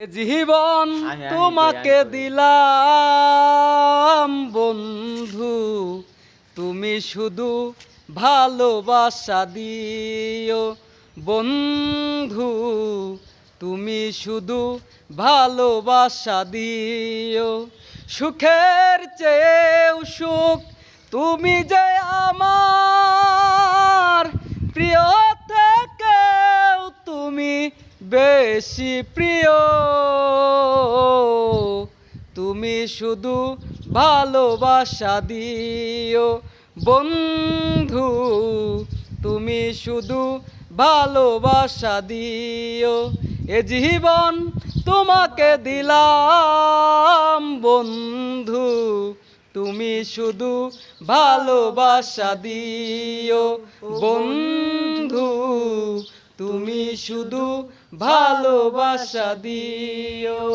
জীবন তোমাকে দিলাম বন্ধু, তুমি শুধু ভালোবাসা দিও বন্ধু, তুমি শুধু ভালোবাসা দিও। সুখের চেয়েও সুখ তুমি যে আমার, প্রিয় থেকেও তুমি বেশি প্রিয়, তুমি শুধু ভালোবাসা দিও বন্ধু, তুমি শুধু ভালোবাসা দিও। এ জীবন তোমাকে দিলাম বন্ধু, তুমি শুধু ভালোবাসা দিও বন্ধু, তুমি শুধু ভালোবাসা দিও।